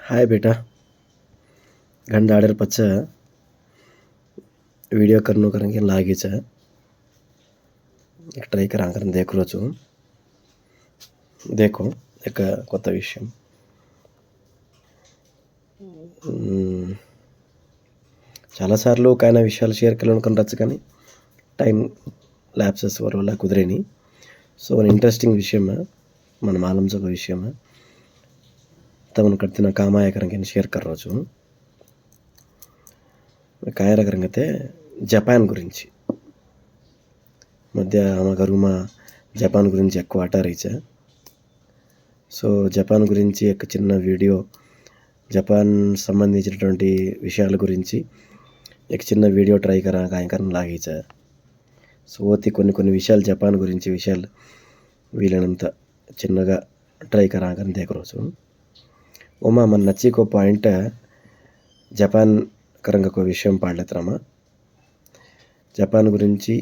हाय बेटा, घन दाड़ेर पच्चा वीडियो करनो करेंगे लागी चा एक ट्राई करा करन देख రోజు देखो एक కొత్త విషయం చాలాసార్లు కాయన విషయాలు షేర్ చేయాలనుకుంటచ్చు కానీ టైం ల్యాప్సెస్ వల్ల కుదిరేని సో ఇంట్రెस्टिंग विषय మన मालूम जो विषय तमन कट्टिन कामाय करेंगे शेयर कर రోజు काय करेंगे జపాన్ గురించి మధ్య మా జపాన్ గురించి ఎక్కువ అటారీచా సో జపాన్ గురించి ఒక చిన్న వీడియో జపాన్ సంబంధించినటువంటి విషయాల గురించి ఒక చిన్న వీడియో ట్రై కరా కాయకరం లాగీచా సో కొన్ని విషయాలు జపాన్ గురించి విషయాలు వీలైనంత చిన్నగా ట్రై కరా కరం దేఖ రోజు ఓమా మన నచ్చికో పాయింట్ జపాన్ కరంగా ఒక విషయం పాడలేతరామా జపాన్ గురించి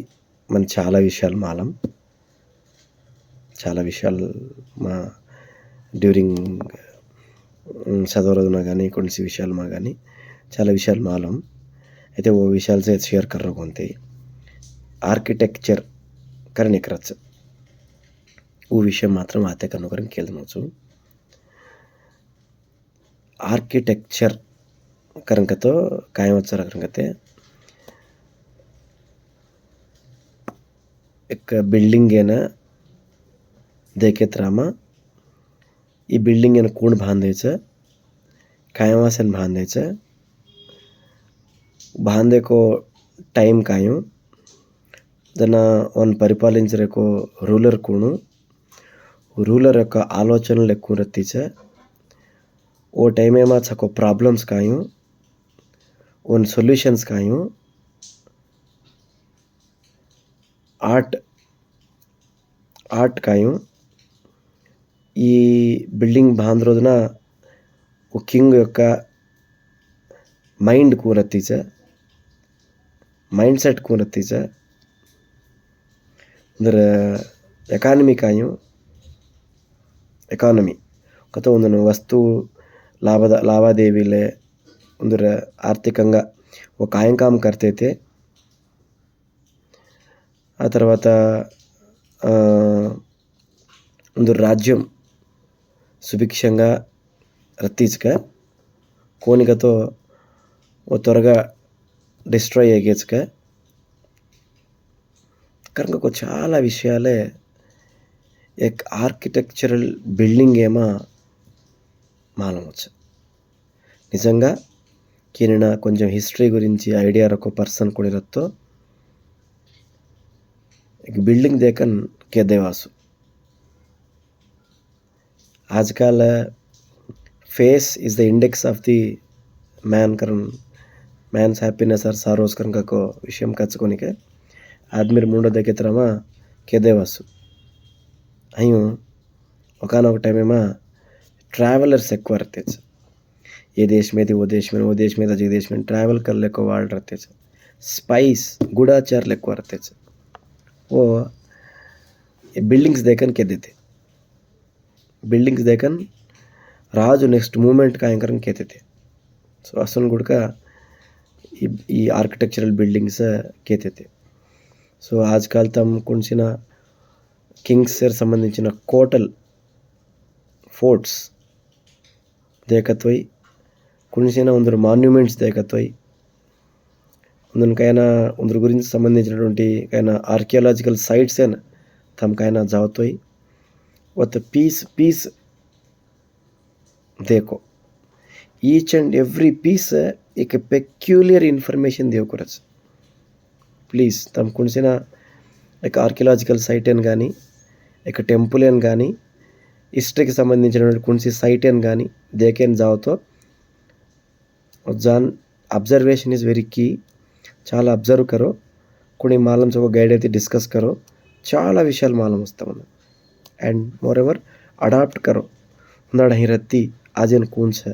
మన చాలా విషయాలు మాలం చాలా విషయాలు మా డ్యూరింగ్ చదవరోజున కానీ కొన్ని విషయాలు మా కానీ చాలా విషయాలు మాలం అయితే ఓ విషయాలు से शेयर कर रहा कोणते आर्किटेक्चर करणे करायचं वो विषय मात्र आते करनो करून केलं नव्हतो आर्किटेक्चर कारण का तो काय वाचार कारण का ते एक बिल्डिंग आहे ना देखेत रामा ही बिल्डिंग आहे ना कोण बांधायचं काय वासन बांधायचं बांधे को टाइम कायू దాన్ని వన్ పరిపాలించరేకో రూలర్ కూను రూలర్ యొక్క ఆలోచనలు ఎక్కువ రత్తిచే ఓ టైం ఏమా చకో ప్రాబ్లమ్స్ కాయు ఓన్ సొల్యూషన్స్ కాయు ఆర్ట్ కాయు ఈ బిల్డింగ్ బాంధ రోజున ఓ కింగ్ యొక్క మైండ్ కూరత్తిచే మైండ్ సెట్ ಕೂರತ್ತೀಚ ಅಂದ್ರೆ ಎಕಾನಮಿ ಕಾಯು ಎಕಾನಮಿ ಕಥ ಒಂದು ವಸ್ತು లావాదేవీలే ಅಂದ್ರೆ ఆర్థికంగా ఒక కాయం కర్తైతే ఆ తర్వాత ಒಂದು రాజ్యం సుభిక్షంగా రత్తించక కోనికతో ఓ త్వరగా డిస్ట్రాయ్ అయ్యేచ్చుక కనుక చాలా విషయాలే एक ఆర్కిటెక్చరల్ బిల్డింగ్ ఏమా మాలవచ్చు నిజంగా కినిన కొంచెం హిస్టరీ గురించి ఐడియా రకో పర్సన్ కూడా ఇరತ್ತೋ एक बिल्डिंग देखन के देवासु आजकल face is the index of the man करन मैन्स हैप्पीनेस और सारोस करन को विषय कच्चुकोनी के आदमी मुंड देखे तरमा के देवासु अयो ఒకనొక टाइम में ट्रैवलर्स ఎక్కువ रहते थे ये देश में थी वो देश में था जी देश में ट्रैवल कर ले को वाल रहते थे स्पाइस गुड़ाचार ఎక్కువ रहते थे वो बिल्डिंग्स देखन के देते बिल्डिंग्स देखन राजु नेक्स्ट मूवमेंट का एंकर कहते थे सो असन गुड़ का ये आर्किटेक्चरल बिल्डिंग्स कहते थे सो आजकल तम कुछ किंग्स से संबंधी कोटल फोर्ट्स देखत्वई कुछ मान्यूमेंट्स देखत्वई उनकैना उनर गुरिंचि संबंधिंचिनटुवंटि कैना आर्कियोलॉजिकल साइट्स एन तम कैना जावतोई वत पीस देखो ईच एंड एवरी पीस एक पेक्यूलियर इन्फॉर्मेशन देव करच प्लीज तम कुणसिना एक आर्कियोलॉजिकल साइट एन गानी एक टेंपल एन गानी हिस्ट्री की संबंधिंचिनटुवंटि कुणसी साइट एन गानी देखेन जावतो जान ऑब्जर्वेशन इज वेरी की చాలా అబ్జర్వ్ करो కొన్ని मालूम से गाइड అయితే डिस्कस करो చాలా విషయాలు मालूम వస్తాం एंड मोर एवर अडॉप्ट करो उन्नाड અહીં रहती आज इन कौन है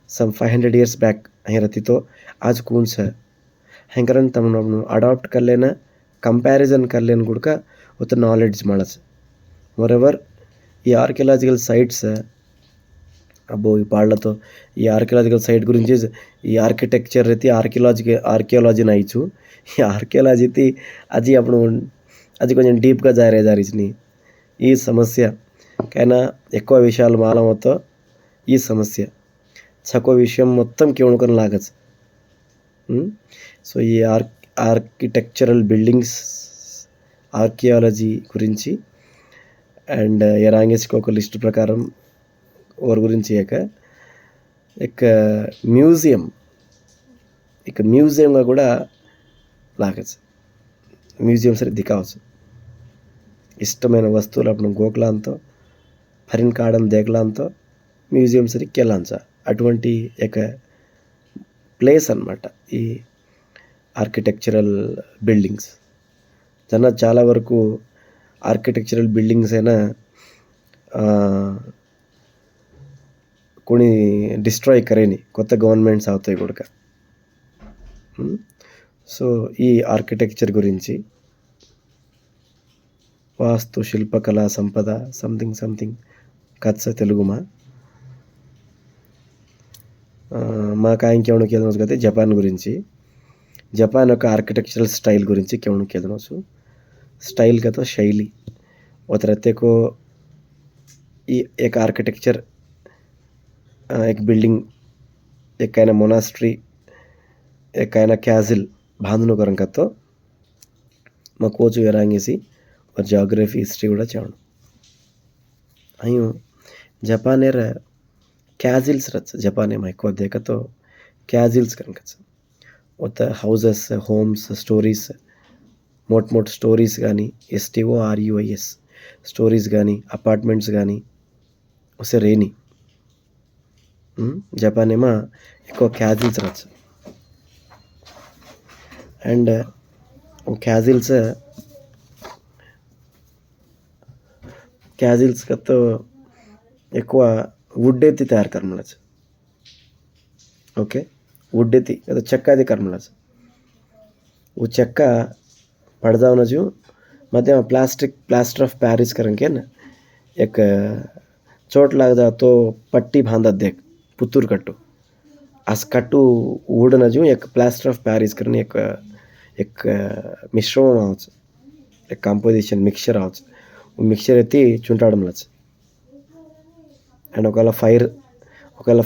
सम 500 इयर्स बैक અહીં रहती तो आज कौन है અહીં करन तम अडॉप्ट कर लेना कंपैरिजन कर लेना गुड़ का उत नॉलेज મળે मोर एवर ये आर्कियोलॉजिकल साइट्स ಅಬ್ಬೋ ಈ ಪಾಡ್ಲತ್ತೋ ಈ ಆರ್ಕಿಯಾಲಜಿಕಲ್ ಸೈಟ್ ಗುరించి ಈ ಆರ್ಕಿಟೆಕ್ಚರ್ ರೀತಿ ఆర్కియాలజీ నైచు ఈ ఆర్కియాలజీ అజీ అప్పుడు అది కొంచెం డీప్గా జారేదారిచిని ఈ సమస్య కైనా ఎక్కువ విషయాలు మాలమతో ఈ సమస్య చక్కువ విషయం మొత్తం కేవనుకొని లాగచ్చు. సో ఈ ఆర్కిటెక్చరల్ బిల్డింగ్స్ ఆర్కియాలజీ గురించి అండ్ ఎరాంగేజ్కి ఒక లిస్ట్ ప్రకారం और गुరించి एक म्यूजियमగా కూడా లాగచ్చు. మ్యూజియం సరే దికావచ్చు ఇష్టమైన వస్తువులు అప్పుడు గోకులాంతో ఫరిన్ కాడన్ దేకలాంతో మ్యూజియం సరి కెలాంచ అటువంటి ఒక ప్లేస్ అన్నమాట ఈ ఆర్కిటెక్చరల్ బిల్డింగ్స్. చాలా వరకు ఆర్కిటెక్చరల్ బిల్డింగ్స్ అయినా कोणी డిస్ట్రాయ్ కరేని కొత్త గవర్నమెంట్స్ అవుతాయి కూడా. సో ఈ ఆర్కిటెక్చర్ గురించి వాస్తు శిల్పకళా సంపద సంథింగ్ కథ తెలుగుమా మా కాయం కేవడం కేదనవచ్చు కదా జపాన్ గురించి. జపాన్ యొక్క ఆర్కిటెక్చరల్ స్టైల్ గురించి కేవడం కేదనవచ్చు. स्टाइल का तो शैली और रहते को एक आर्किटेक्चर एक बिल्डिंग एक कहना मोनास्ट्री एक कहना कैसल बांधनो करन का तो मकोचु एरांगेसी और जियोग्रफी हिस्ट्री కూడా చావను అయ్యో జపానేర క్యాజిల్స్ రచ జపానే మైకో దేకతో క్యాజిల్స్ కనకచ ఒత హౌసెస్ హోమ్స్ స్టోరీస్ మోట్ స్టోరీస్ కానీ STORIES స్టోరీస్ కానీ అపార్ట్మెంట్స్ కానీ వస్తే రేని జపానేమా ఎక్కువ క్యాజిల్స్ రచ అండ్ క్యాజిల్స్ కతో ఎక్కువ వుడ్ ఎత్తి తయారు కర్మలच ఓకే వుడ్ ఎత్తి కదా చెక్కది కర్మలच वो చెక్క पड़दावना जो मध्य प्लास्टर ऑफ पेरिस करन के ना एक चोट लग जा तो पट्टी बांधा देख पुत्तूर कट्टू अस कट्टू ऊडना जो एक प्लास्टर ऑफ पेरिस करने एक मिश्रण आवच एक कंपोजिशन मिक्सचर आवच वो मिक्सचर एत्ती चुंटाडमलच అండ్ ఒకవేళ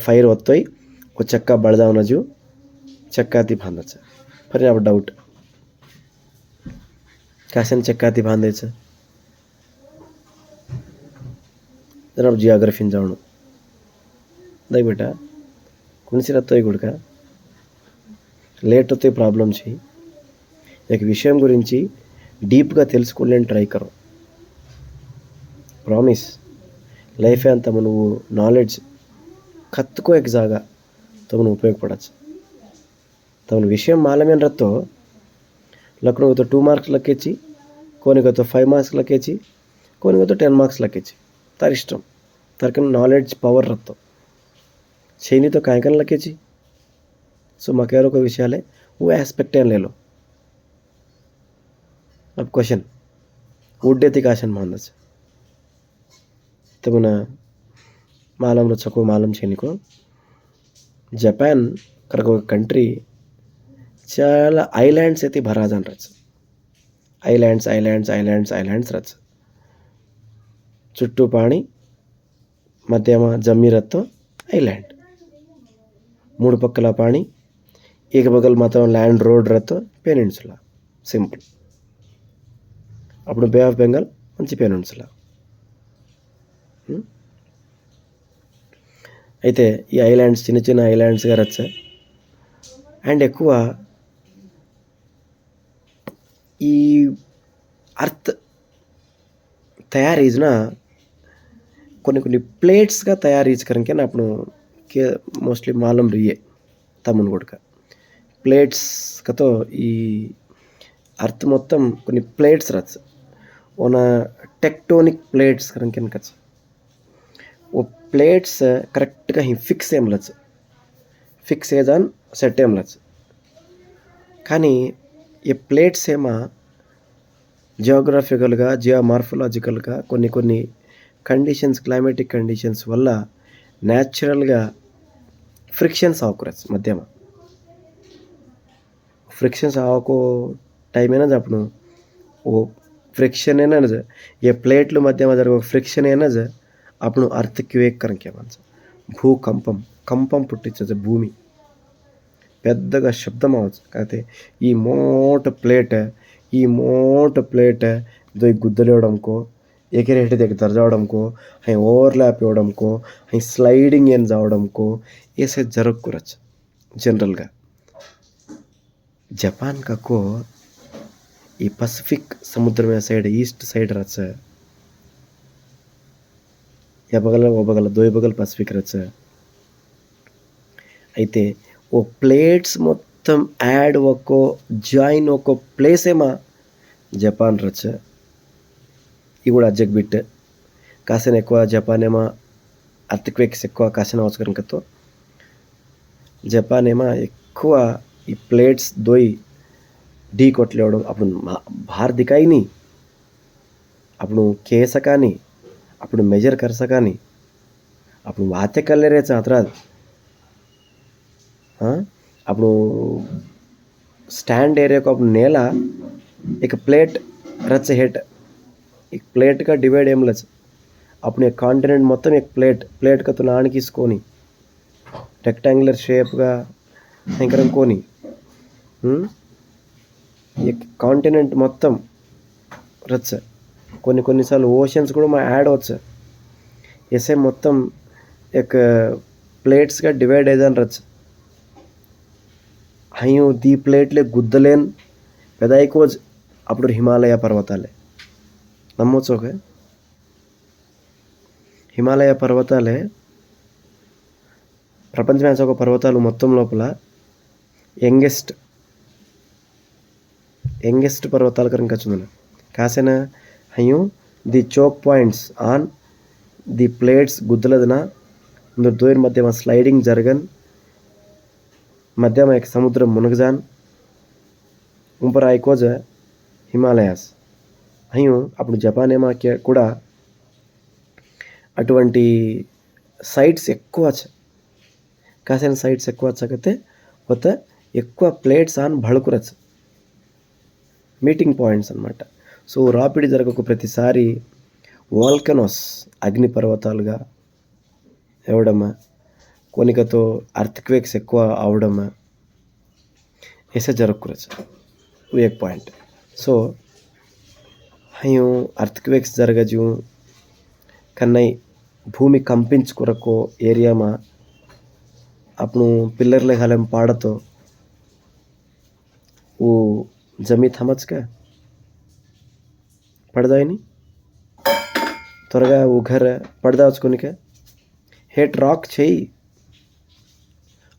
ఫైర్ వత్తోయి ఒక చెక్క బడదావన जो చెక్కాతి బాంధచ్చ पर अब डाउट कैसे चक्काती बांधायचं जरा जियोग्रफी जाणू दै बेटा कुणसी रत्तोय गुडका లేట్ అవుతాయి ప్రాబ్లమ్స్. एक విషయం గురించి డీప్గా తెలుసుకోవాలని ట్రై కరో ప్రామిస్ లైఫ్ అంతా నువ్వు నాలెడ్జ్ కత్తుకో एक जागा तो उपयोगपड़च तमन विषय मालूम रत्तो लखनऊ तो 2 मार्क्स लक्केची कोनी को तो 5 मार्क्स लक्केची कोनी को तो 10 मार्क्स लक्केची तार इष्टम तार कन नॉलेज पावर रत्तो छेनी तो काय कन लक्केची. सो मकेरो को विषय है वो एस्पेक्ट ले लो. अब क्वेश्चन उड्डे तिकाशन मानदच तमना मालूम रचको मालूम छेनी को జపాన్ కరక ఒక కంట్రీ చాలా ఐలాండ్స్ అయితే భరాజన్ రచ ఐలాండ్స్ రచ చుట్టూ పాణి మధ్యమ జమీరత్తో ఐలాండ్ మూడు పక్కల పాణి ఏక బగల్ మాత్రం ల్యాండ్ రోడ్ రత్తో పెనిన్సులా సింపుల్. అప్పుడు బే ఆఫ్ బెంగాల్ మంచి పెనిన్సులా. అయితే ఈ ఐలాండ్స్ చిన్న చిన్న ఐలాండ్స్గా రచ్చ అండ్ ఎక్కువ ఈ అర్త్ తయారీజ్న కొన్ని ప్లేట్స్గా తయారీజ్ కరంకే నా అప్పుడు మోస్ట్లీ మాలం రియే తమ్ముని కొడుక ప్లేట్స్ కతో ఈ అర్త్ మొత్తం కొన్ని ప్లేట్స్ రచ్చ ఓన టెక్టోనిక్ ప్లేట్స్ కరంకే కచ్చ वो प्लेट्स करेक्ट ही फिक्स एमलच फिक्स एजान सेट एमलच కానీ ఈ ప్లేట్స్ ఏమో జియోగ్రఫికల్గా జియోమార్ఫలాజికల్గా కొన్ని కండిషన్స్ క్లైమేటిక్ కండిషన్స్ వల్ల नॅचरलगा फ्रिक्शन्स आवकरच मध्यमा फ्रिक्शन्स आवको टाइम ಏನಂದ್ರೆ आपण वो फ्रिक्शन ಏನಂದ್ರೆ ये प्लेट्ल मध्यमा जर फ्रिक्शन ಏನಂದ್ರೆ आपण अर्थक्वेक करके मानचं భూకంపం కంపం పుట్టించదు భూమి పెద్దగా శబ్దం అవచ్చు కాకపోతే ఈ మోట ప్లేట్ दो गुद्दलेवडमको एकेरे हेटे देख दरजावडमको हई ओवरलैप इवडमको हई स्लाइडिंग एन जावडमको ऐसे जरग कुरच जनरलगा जपान का को ఈ పసిఫిక్ సముద్రం సైడ్ ఈస్ట్ సైడ్ రచ్చ ఒబగల దోయ్ బగల్ పసిఫిక్ రచ్చ అయితే ఓ ప్లేట్స్ మొత్తం యాడ్ ఒక్కో జాయిన్ ఒక్కో ప్లేస్ ఏమా జపాన్ రచ్చ ఇవి కూడా అజ్జక్ బిట్ కాసిన ఎక్కువ జపాన్ ఏమా అర్థక్వేక్స్ ఎక్కువ కాసిన అవసరం కతో జపాన్ ఏమా ఎక్కువ ఈ ప్లేట్స్ దోయి डी कोटले अपन बाहर दिखाई नहीं अपन कह सका नहीं अपन मेजर कर सका नहीं अपन वाते कर ले रहे चाहता हाँ अपन स्टैंड एरिया को अपन नेला एक प्लेट रच हेट एक प्लेट का डिवाइड एम लच अपने कॉन्टिनेंट మొత్తం एक प्लेट का तो नान किसकोनी रेक्टेंगुलर शेप का हैंकरम कोनी एक కాంటినెంట్ మొత్తం రచ్చ కొన్నిసార్లు ఓషన్స్ కూడా మా యాడ్ అవచ్చు ऐसे మొత్తం एक ప్లేట్స్గా డివైడ్ అయ్యాను రచ్చ హయ్యూ दी ప్లేట్లే గుద్దలేన్ పెదాయికోజ్ అప్పుడు హిమాలయ పర్వతాలే నమ్మొచ్చు ఒక హిమాలయ పర్వతాలే ప్రపంచమైన ఒక పర్వతాలు మొత్తం లోపల यंगेस्ट पर्वताल करें कचुंदना कासेना हयूं the choke points on the plates गुद्दलदना अंदर दोयर मध्य स्लाइडिंग जरगन मध्य एक समुद्र मुनगजान ऊपर आइकोज हिमालयास हयूं अपन जपान ఏమా కూడా అటువంటి సైట్స్ ఎక్కువ కాసిన సైట్స్ ఎక్కువ చకతే వత ఎక్కువ ప్లేట్స్ ఆన్ భళకురచ్ మీటింగ్ పాయింట్స్ అన్నమాట సో రాపిడ్ జరగకు ప్రతిసారి వాల్కనోస్ అగ్నిపర్వతాలుగా అవడమా కొనికతో అర్థక్వేక్స్ ఎక్కువ అవడమా ऐसे జరగకురచ वो एक पॉइंट सो हयूं अर्थक्वेक्स जरगजू कन्नई भूमि कंपिंचुकुरको एरिया में अपनु पिल्लरले हलम पाड़तो वो जमी थमच का पड़ जाए नहीं त्वरगा वो घर पड़ दाचुकोनी का हेट राक చేయి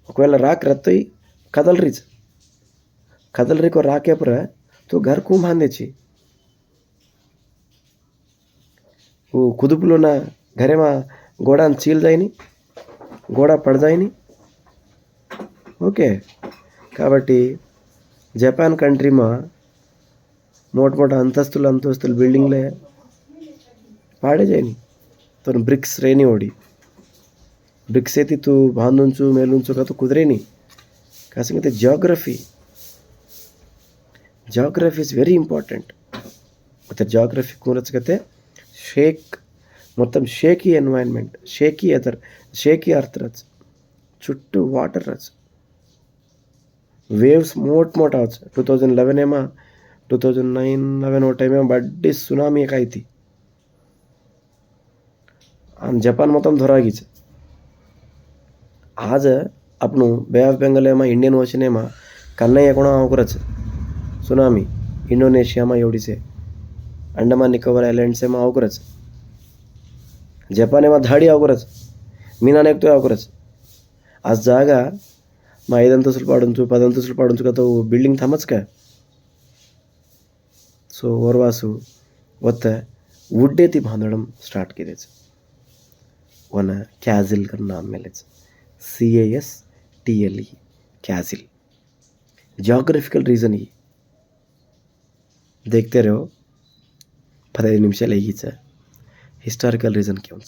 ఒకవేళ రాక్ రత్తయి కదలరి को राके पर तो घर को बांधे छी वो कुदुपुलो ना घरे में गोड़ा चील जाए नहीं गोड़ा पड़ जाए नहीं ओके కాబట్టి జపాన్ కంట్రీ में मोट अंतस्तुल बिल्डिंग ले पाड़े जाए नहीं तो ब्रिक्स रेनी ओडी ब्रिक्स ऐती तू बांधुंचु मेलुंचु का तो कुदरे नहीं कासे जियोग्रफी इज वेरी इंपॉर्टेंट मतलब जियोग्रफी कूरच कहते शेक మొత్తం షేకీ ఎన్వైరన్మెంట్ షేకీ అర్త్ రచ్ చుట్టూ వాటర్ రచ్ वेव्स मोट अవచ్చు 2011 ఏమా 2009-11 टाइम में बड्डी सुनामी एक आई थी जपान మొత్తం धोरागीच आज अपन बे ऑफ बेंगल में इंडियन ओशन में कन्नई कोण आवकरच सुनामी इंडोनेशिया में एवढी से अंडमान निकोबार आइलैंड्स में आवकरच जपान में धाडी आवकरच मीना तो आवकरच आज जागा మా 5 అంతస్తులు పాడుంచు 10 అంతస్తులు పాడుంచు కదా బిల్డింగ్ థమచ్ का सो ओरवासु वत वुड्डेती बांधडम स्टार्ट केलेच वन कैजिल का नाम मिलेच CASTLE कैजिल जियोग्राफिकल रीजन ही देखते रहो 15 నిమిషాలు అయ్యిచ हिस्टोरिकल रीजन क्यों